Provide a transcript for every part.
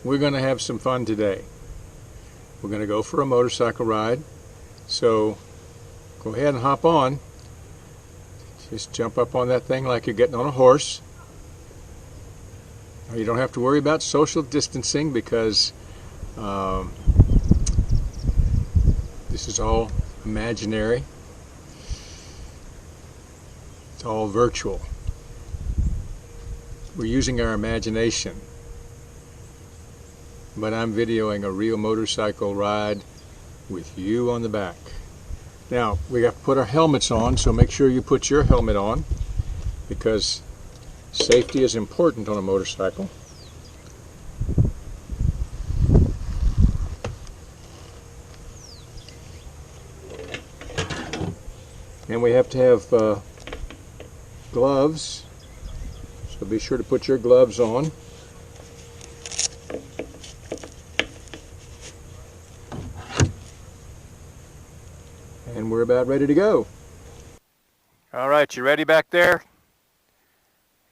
we're going to have some fun today. We're going to go for a motorcycle ride. So go ahead and hop on. Just jump up on that thing like you're getting on a horse. You don't have to worry about social distancing because this is all imaginary. It's all virtual. We're using our imagination. But I'm videoing a real motorcycle ride with you on the back. Now, we have to put our helmets on, so make sure you put your helmet on because safety is important on a motorcycle. And we have to have gloves, so be sure to put your gloves on. And we're about ready to go. All right, you ready back there?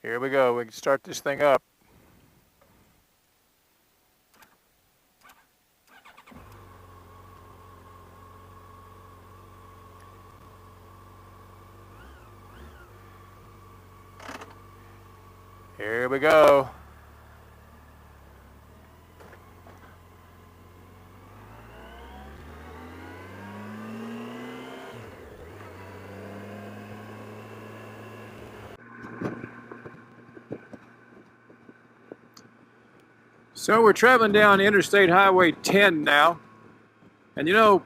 Here we go. We can start this thing up. Here we go. So we're traveling down Interstate Highway 10 now. And you know,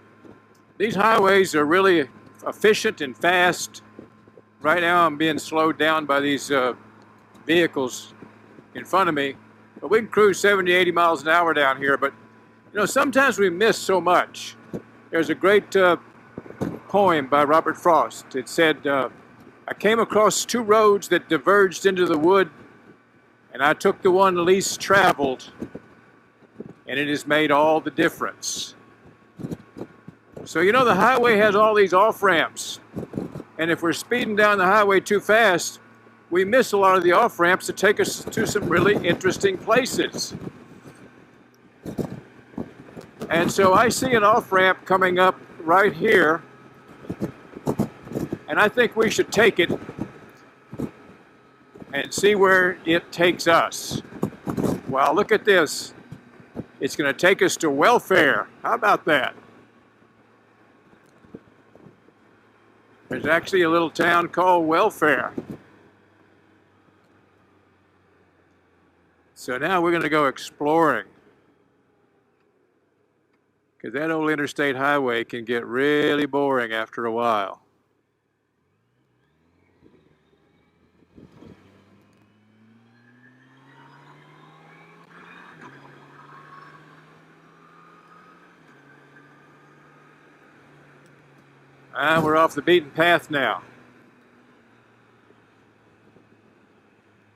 these highways are really efficient and fast. Right now I'm being slowed down by these vehicles in front of me. But we can cruise 70, 80 miles an hour down here. But you know, sometimes we miss so much. There's a great poem by Robert Frost. It said, I came across two roads that diverged into the wood, and I took the one least traveled, and it has made all the difference. So you know, the highway has all these off-ramps, and if we're speeding down the highway too fast, we miss a lot of the off-ramps that take us to some really interesting places. And so I see an off-ramp coming up right here, and I think we should take it and see where it takes us. Wow, look at this. It's going to take us to Welfare. How about that? There's actually a little town called Welfare. So now we're going to go exploring, because that old interstate highway can get really boring after a while. We're off the beaten path now.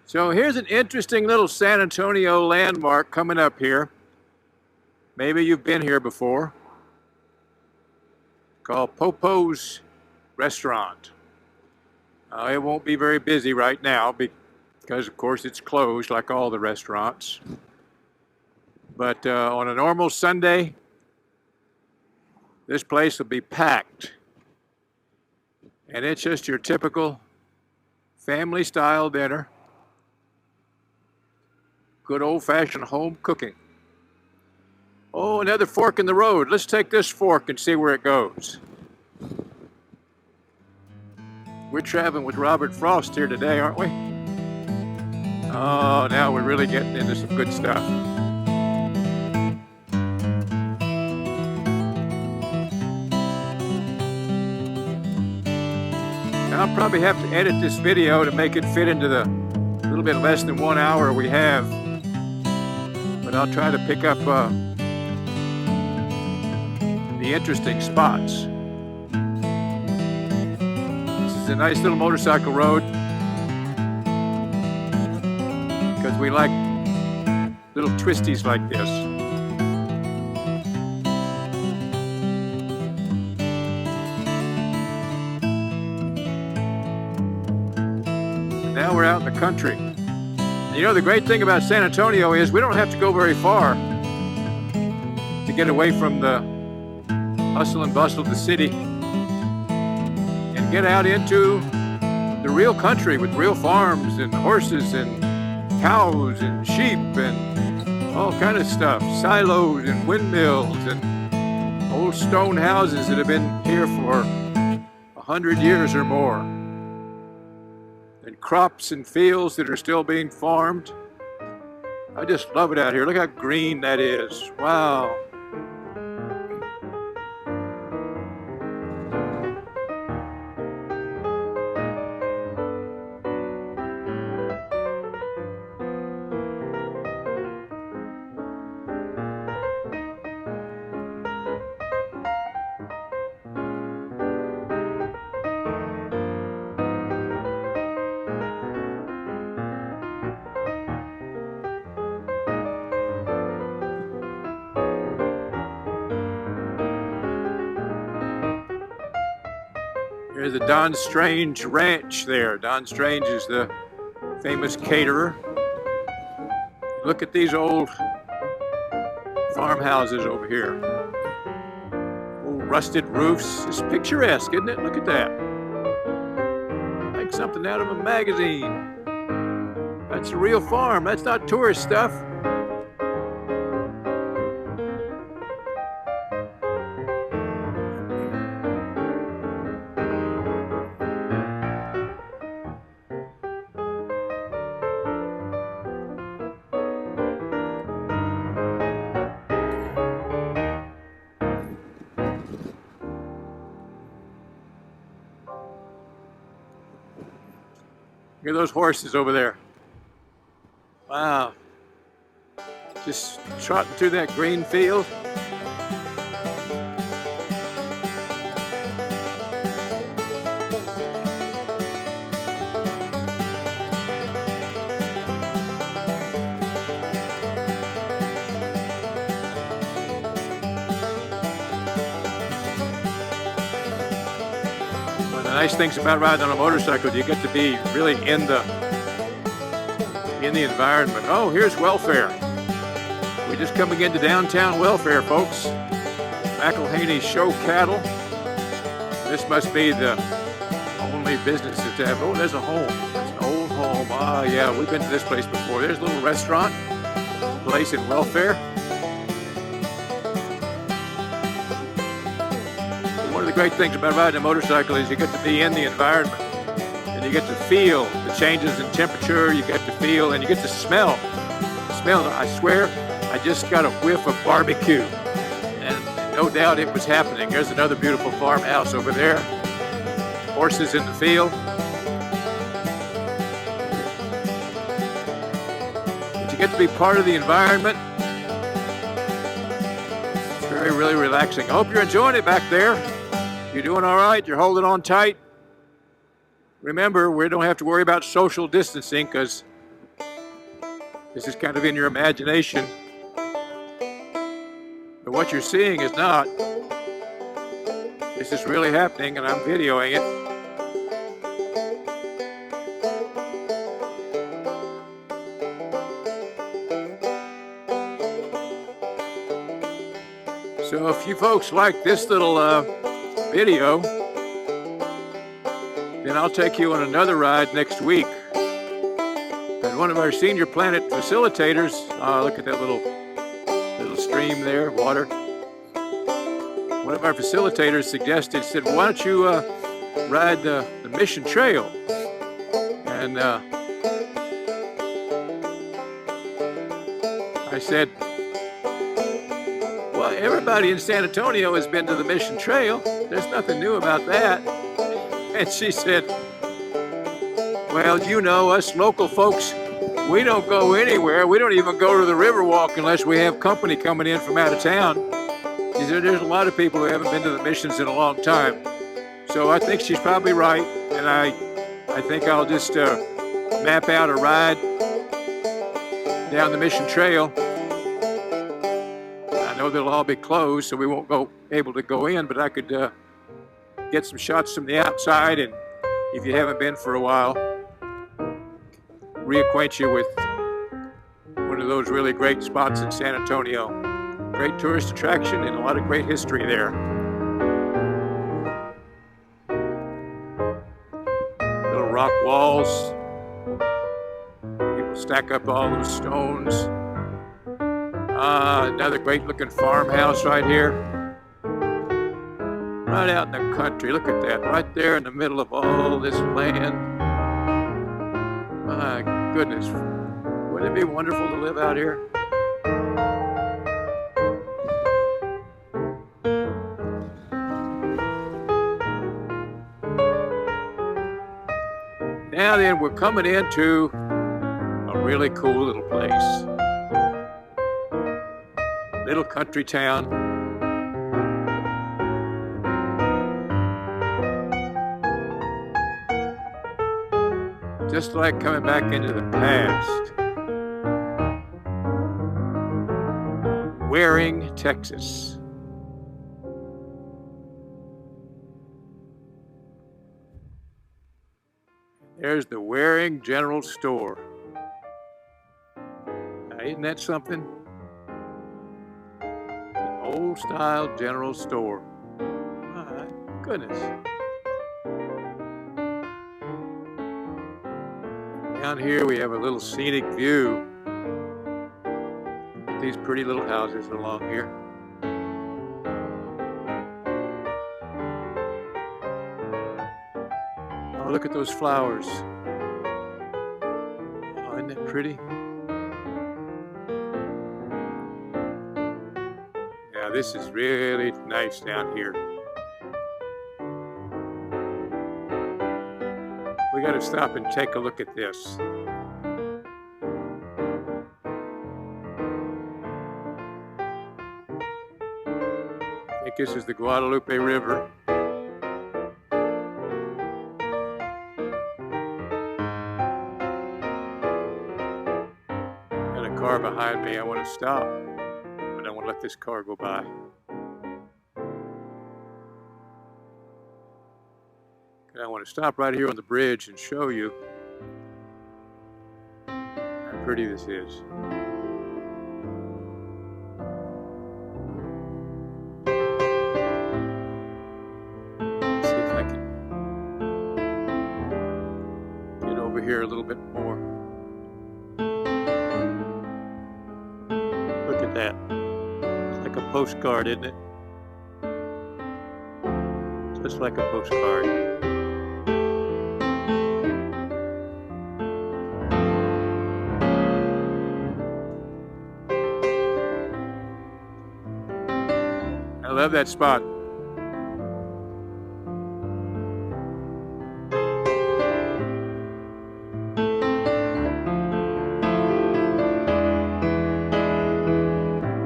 So here's an interesting little San Antonio landmark coming up here. Maybe you've been here before. Called Popo's Restaurant. It won't be very busy right now because of course it's closed like all the restaurants. But on a normal Sunday, this place will be packed. And it's just your typical family style dinner. Good old-fashioned home cooking. Oh, another fork in the road. Let's take this fork and see where it goes. We're traveling with Robert Frost here today, aren't we? Oh, now we're really getting into some good stuff. Now, I'll probably have to edit this video to make it fit into the little bit less than 1 hour we have. But I'll try to pick up the interesting spots. This is a nice little motorcycle road because we like little twisties like this. Now we're out in the country. You know, the great thing about San Antonio is we don't have to go very far to get away from the hustle and bustle of the city and get out into the real country with real farms and horses and cows and sheep and all kind of stuff, silos and windmills and old stone houses that have been here for 100 years or more, and crops and fields that are still being farmed. I just love it out here. Look how green that is. Wow. There's the Don Strange Ranch there. Don Strange is the famous caterer. Look at these old farmhouses over here. Old rusted roofs. It's picturesque, isn't it? Look at that. Like something out of a magazine. That's a real farm. That's not tourist stuff. Look at those horses over there. Wow. Just trotting through that green field. The nice things about riding on a motorcycle, you get to be really in the environment. Oh, here's Welfare. We're just coming into downtown Welfare, folks. McElhaney Show Cattle. This must be the only business that they have. Oh, there's a home. There's an old home. Ah, yeah, we've been to this place before. There's a little restaurant place in Welfare. One of the great things about riding a motorcycle is you get to be in the environment and you get to feel the changes in temperature, you get to feel and you get to smell. I swear, I just got a whiff of barbecue and no doubt it was happening. There's another beautiful farmhouse over there. Horses in the field. But you get to be part of the environment. It's really relaxing. I hope you're enjoying it back there. You're doing all right? You're holding on tight? Remember, we don't have to worry about social distancing because this is kind of in your imagination. But what you're seeing is not. This is really happening and I'm videoing it. So if you folks like this little video, then I'll take you on another ride next week. And one of our Senior Planet facilitators, look at that little stream there, water. One of our facilitators suggested, said, why don't you ride the Mission Trail? And I said, well, everybody in San Antonio has been to the Mission Trail. There's nothing new about that. And she said, well, you know, us local folks, we don't go anywhere. We don't even go to the Riverwalk unless we have company coming in from out of town. She said, there's a lot of people who haven't been to the Missions in a long time. So I think she's probably right. And I think I'll just map out a ride down the Mission Trail. I know they'll all be closed, so we won't be able to go in, but I could get some shots from the outside, and if you haven't been for a while, reacquaint you with of those really great spots in San Antonio. Great tourist attraction and a lot of great history there. Little rock walls. People stack up all those stones. Another great looking farmhouse right here. Right out in the country. Look at that. Right there in the middle of all this land. My goodness. Wouldn't it be wonderful to live out here? Now then, we're coming into a really cool little place. Little country town. Just like coming back into the past. Waring, Texas. There's the Waring General Store. Now, isn't that something? It's an old-style general store. My goodness. Down here we have a little scenic view. Look at these pretty little houses along here. Oh, look at those flowers. Oh, isn't that pretty? Yeah, this is really nice down here. We got to stop and take a look at this. I think this is the Guadalupe River. Got a car behind me. I want to stop, but I want to let this car go by. And I want to stop right here on the bridge and show you how pretty this is. Let's see if I can get over here a little bit more. Look at that. It's like a postcard, isn't it? Just like a postcard. I love that spot.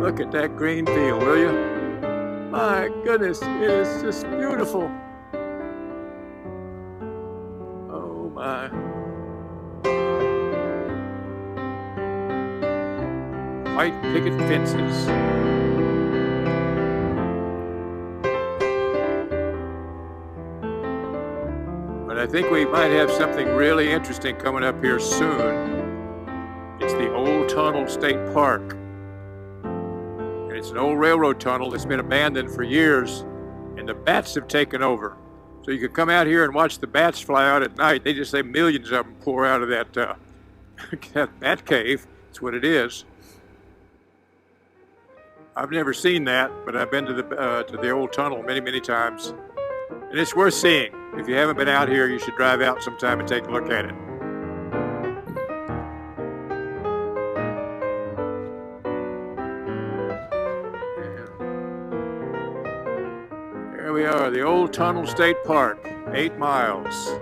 Look at that green field, will you? My goodness, it is just beautiful. Oh my. White picket fences. But I think we might have something really interesting coming up here soon. It's the Old Tunnel State Park. And it's an old railroad tunnel that's been abandoned for years, and the bats have taken over. So you can come out here and watch the bats fly out at night. They just say millions of them pour out of that, that bat cave. That's what it is. I've never seen that, but I've been to the old tunnel many, many times. And it's worth seeing. If you haven't been out here, you should drive out sometime and take a look at it. There we are, the Old Tunnel State Park, 8 miles.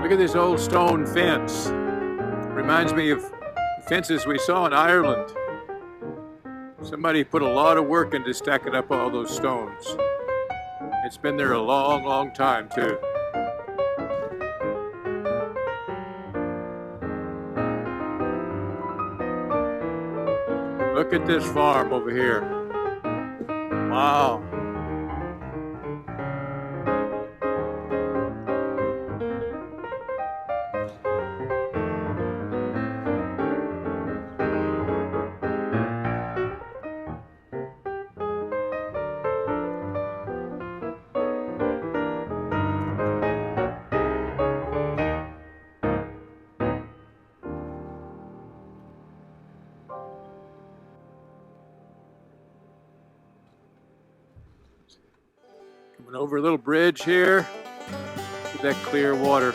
Look at this old stone fence. Reminds me of fences we saw in Ireland. Somebody put a lot of work into stacking up all those stones. It's been there a long, long time too. Look at this farm over here. Wow. Coming over a little bridge here. Look at that clear water.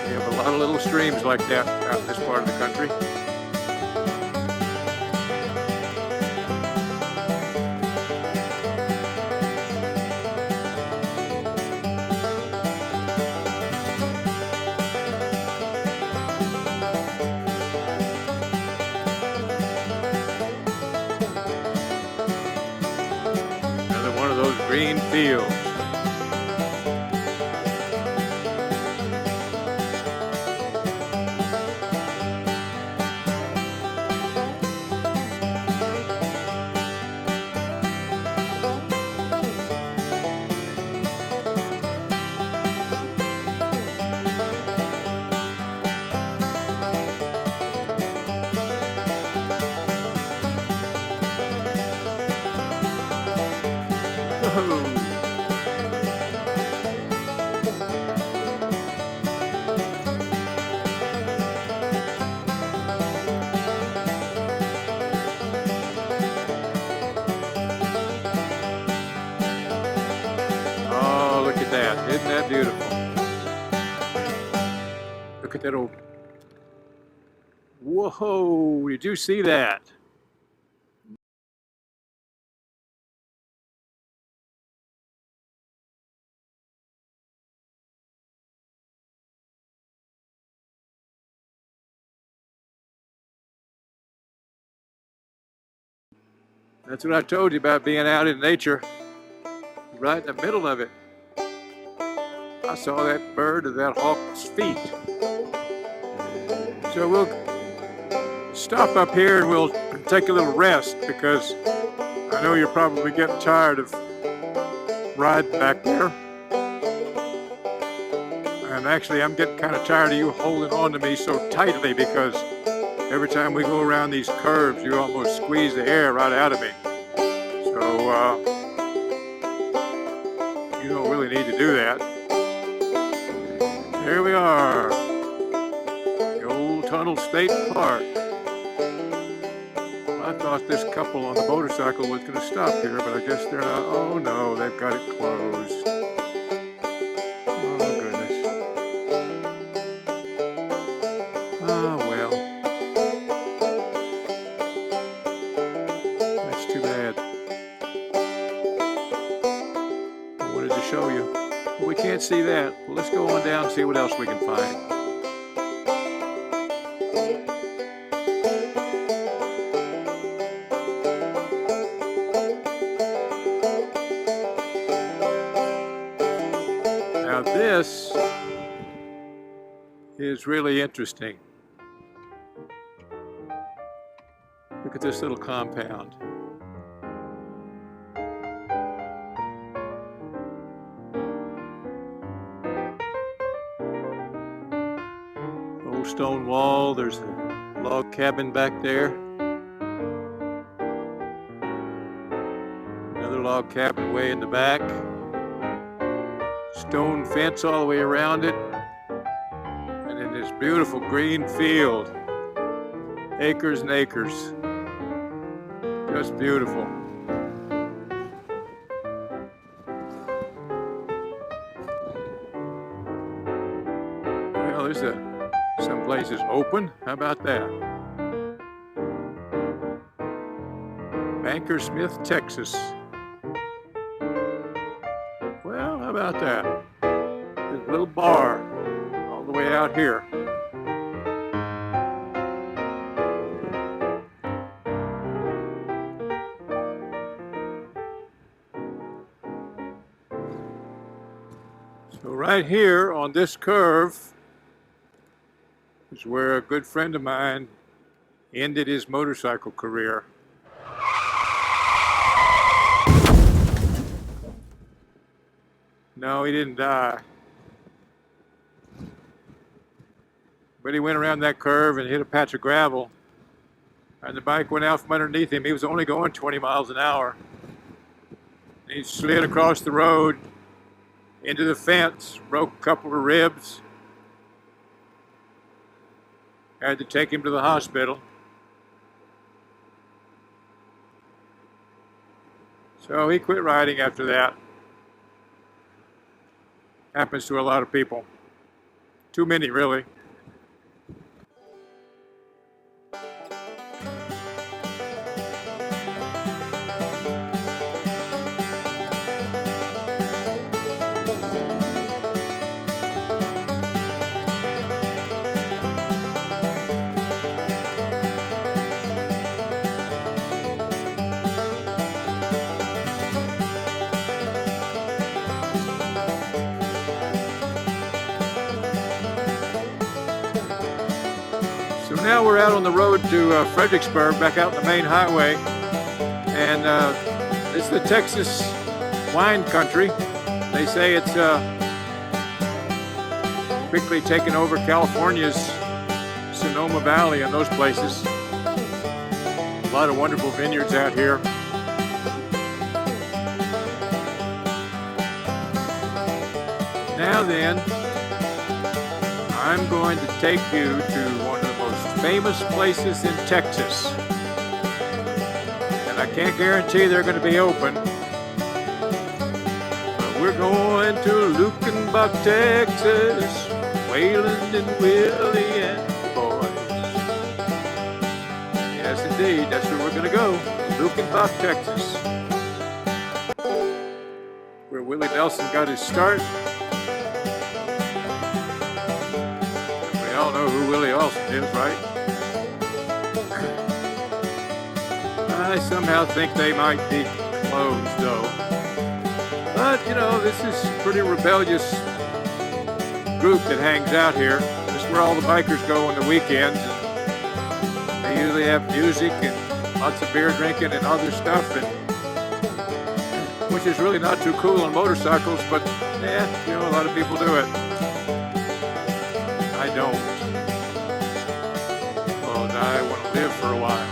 We have a lot of little streams like that out in this part of the country. Another one of those green fields. Oh, look at that. Isn't that beautiful? Look at that old... Whoa, did you see that? That's what I told you about being out in nature, right in the middle of it. I saw that bird at that hawk's feet. So we'll stop up here and we'll take a little rest because I know you're probably getting tired of riding back there. And actually, I'm getting kind of tired of you holding on to me so tightly because every time we go around these curves, you almost squeeze the air right out of me. So, you don't really need to do that. Here we are, the Old Tunnel State Park. I thought this couple on the motorcycle was going to stop here, but I guess they're not. Oh no, they've got it closed. Oh goodness. Ah well. That's too bad. I wanted to show you. Well, we can't see that. Well, let's go on down and see what else we can find. Now this is really interesting. Look at this little compound. Old stone wall, there's a log cabin back there. Another log cabin way in the back. Stone fence all the way around it, and then this beautiful green field, acres and acres, just beautiful. Well, there's some places open. How about that? Bankersmith, Texas. Well, how about that? There's a little bar all the way out here. So right here on this curve, is where a good friend of mine ended his motorcycle career. No, he didn't die. But he went around that curve and hit a patch of gravel, and the bike went out from underneath him. He was only going 20 miles an hour. And he slid across the road into the fence, broke a couple of ribs. Had to take him to the hospital. So he quit riding after that. Happens to a lot of people. Too many, really. So now we're out on the road to Fredericksburg, back out the main highway, and this is the Texas wine country. They say it's quickly taken over California's Sonoma Valley and those places. A lot of wonderful vineyards out here. Now then, I'm going to take you to one of the most famous places in Texas. And I can't guarantee they're going to be open. But we're going to Luckenbach, Texas. Waylon and Willie and the boys. Yes, indeed, that's where we're going to go. Luckenbach, Texas. Where Willie Nelson got his start. We all know who Willie Nelson is, right? I somehow think they might be closed, though. But, you know, this is a pretty rebellious group that hangs out here. This is where all the bikers go on the weekends. And they usually have music and lots of beer drinking and other stuff, and which is really not too cool on motorcycles, but, yeah, you know, a lot of people do it. I don't. Well, I want to live for a while.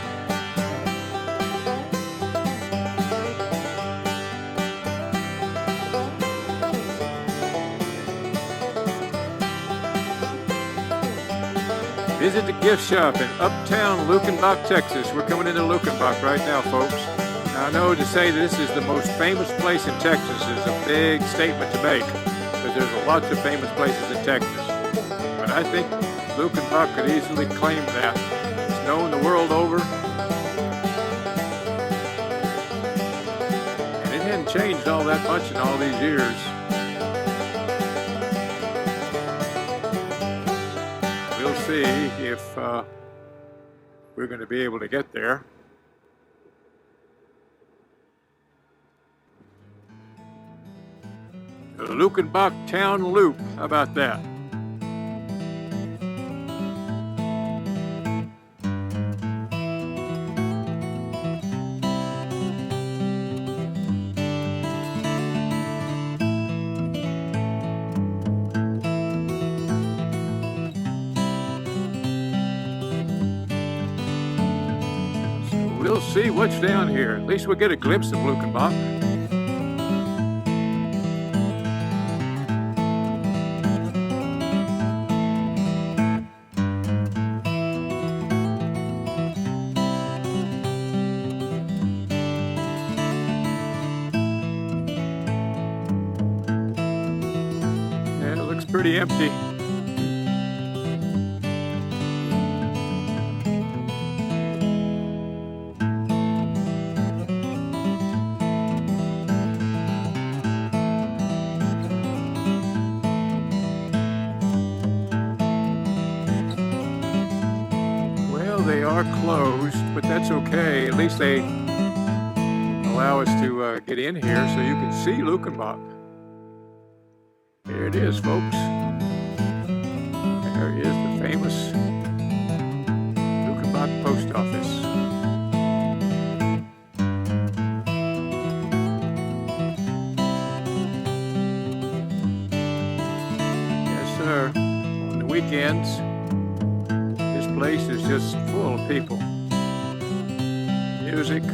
Visit the gift shop in uptown Luckenbach, Texas. We're coming into Luckenbach right now, folks. Now, I know to say that this is the most famous place in Texas is a big statement to make, because there's lots of famous places in Texas. But I think Luckenbach could easily claim that. It's known the world over. And it hadn't changed all that much in all these years. See if we're going to be able to get there. The Luckenbach Town Loop, how about that? We'll see what's down here. At least we'll get a glimpse of Luckenbach. Yeah, it looks pretty empty. They are closed, but that's okay. At least they allow us to get in here so you can see Luckenbach. Here it is, folks. There is the famous Rock Post Office. Yes, sir. On the weekends, this place is just full of people. Music,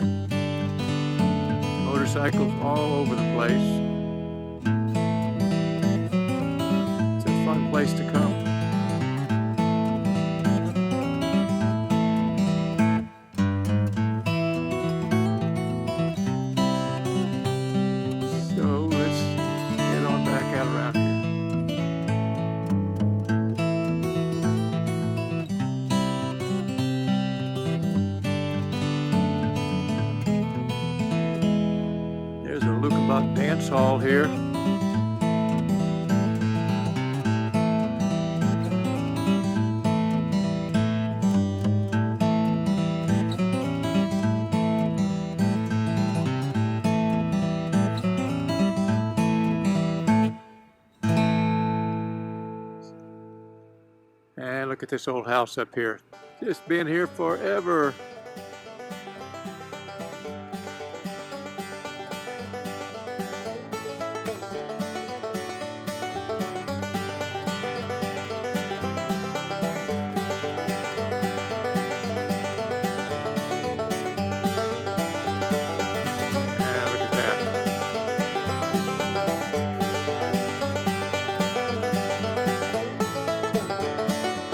motorcycles all over the place. It's a fun place to come. So let's get on back out around here. There's a Lukebach dance hall here. And look at this old house up here. Just been here forever. And look at that.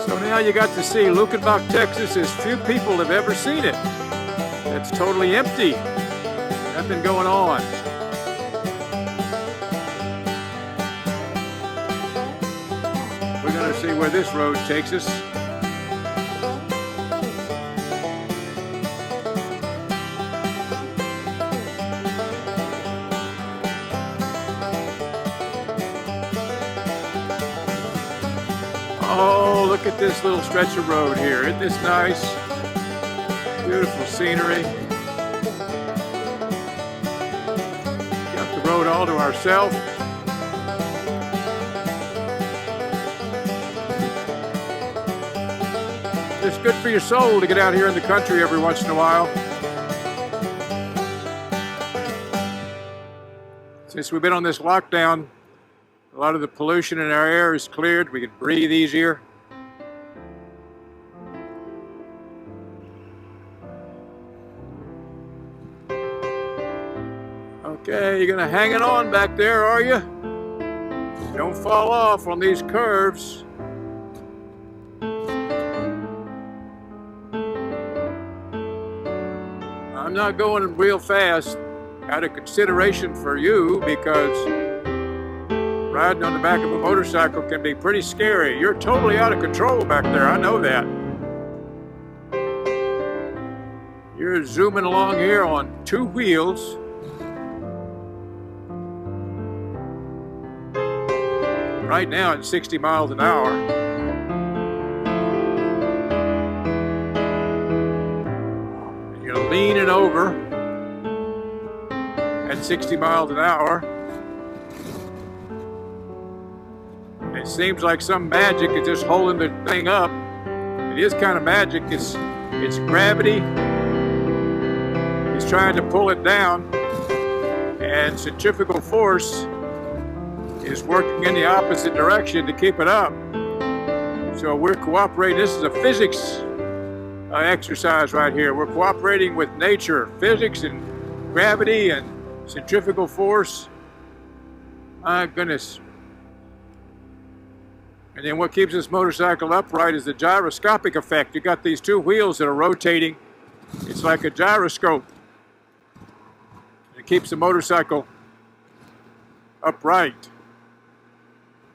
So now you got to see Lukebach, Texas, as few people have ever seen it. It's totally empty. Nothing going on. We're going to see where this road takes us. Oh, look at this little stretch of road here. Isn't this nice? Beautiful scenery. Got the road all to ourselves. It's good for your soul to get out here in the country every once in a while. Since we've been on this lockdown, a lot of the pollution in our air is cleared. We can breathe easier. Okay, you're gonna hang it on back there, are you? Don't fall off on these curves. I'm not going real fast out of consideration for you, because riding on the back of a motorcycle can be pretty scary. You're totally out of control back there, I know that. You're zooming along here on two wheels. Right now at 60 miles an hour. And you're leaning over at 60 miles an hour. It seems like some magic is just holding the thing up. It is kind of magic. It's gravity. It's trying to pull it down, and centrifugal force is working in the opposite direction to keep it up. So we're cooperating. This is a physics exercise right here. We're cooperating with nature, physics and gravity and centrifugal force. My goodness. And then what keeps this motorcycle upright is the gyroscopic effect. You got these two wheels that are rotating. It's like a gyroscope. It keeps the motorcycle upright.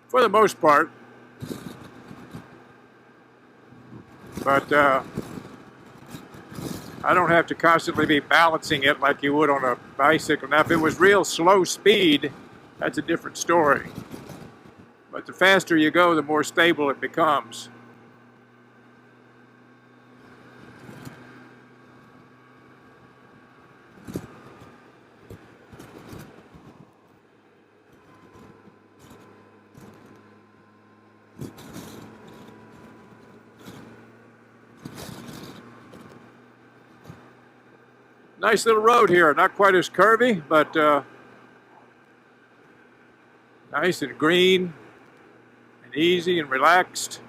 For the most part. But I don't have to constantly be balancing it like you would on a bicycle. Now, if it was real slow speed, that's a different story. But the faster you go, the more stable it becomes. Nice little road here, not quite as curvy, but nice and green and easy and relaxed.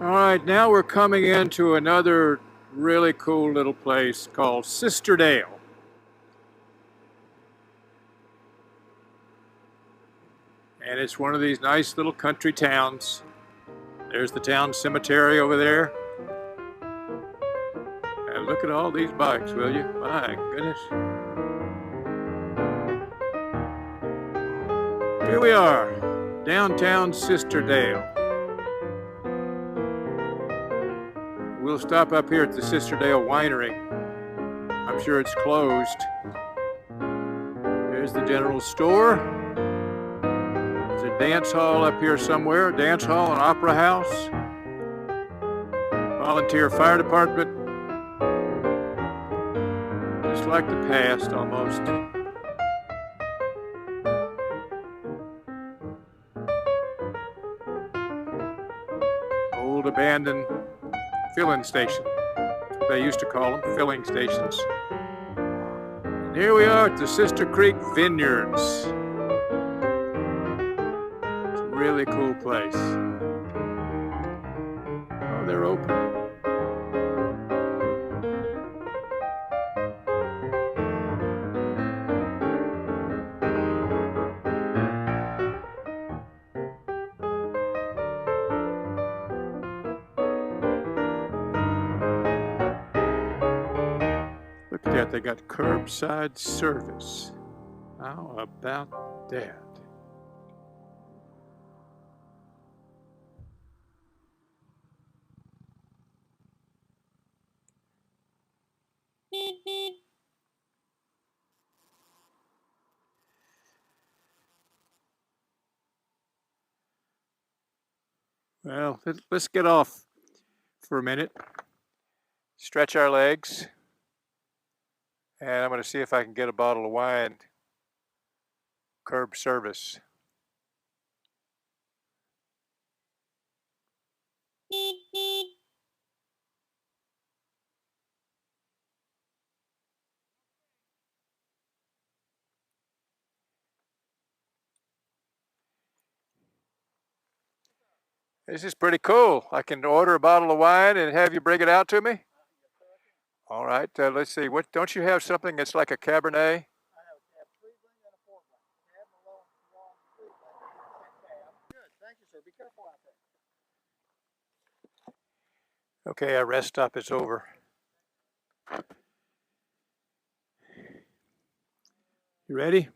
All right, now we're coming into another really cool little place called Sisterdale. And it's one of these nice little country towns. There's the town cemetery over there. And look at all these bikes, will you? My goodness. Here we are, downtown Sisterdale. We'll stop up here at the Sisterdale Winery. I'm sure it's closed. There's the general store. There's a dance hall up here somewhere, a dance hall and opera house. Volunteer fire department. Just like the past, almost. Old abandoned filling station. They used to call them filling stations. And here we are at the Sister Creek Vineyards. It's a really cool place. Oh, they're open. Look at that, they got curbside service. How about that? Well, let's get off for a minute. Stretch our legs. And I'm going to see if I can get a bottle of wine. Curb service. This is pretty cool. I can order a bottle of wine and have you bring it out to me? All right, let's see. What don't you have something that's like a Cabernet? I have Riesling and a port wine. Cab, Malone, Riesling. Good, thank you, sir. Be careful out there. Okay, our rest stop is over. You ready?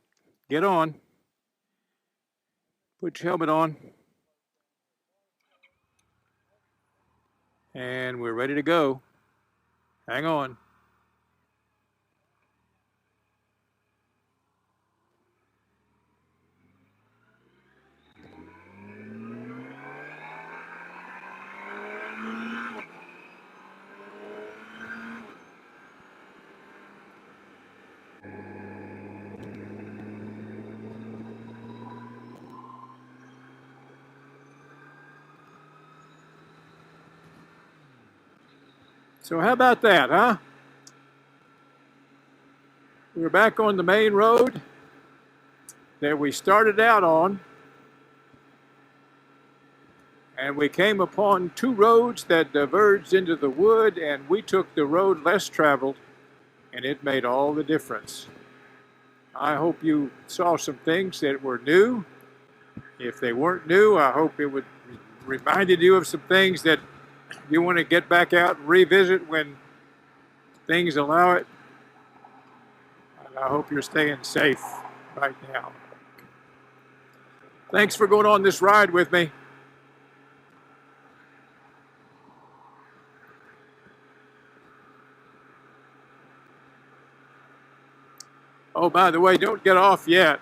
Get on. Put your helmet on. And we're ready to go. Hang on. So how about that, huh? We're back on the main road that we started out on. And we came upon two roads that diverged into the wood, and we took the road less traveled, and it made all the difference. I hope you saw some things that were new. If they weren't new, I hope it would reminded you of some things that you want to get back out and revisit when things allow it. And I hope you're staying safe right now. Thanks for going on this ride with me. Oh, by the way, don't get off yet.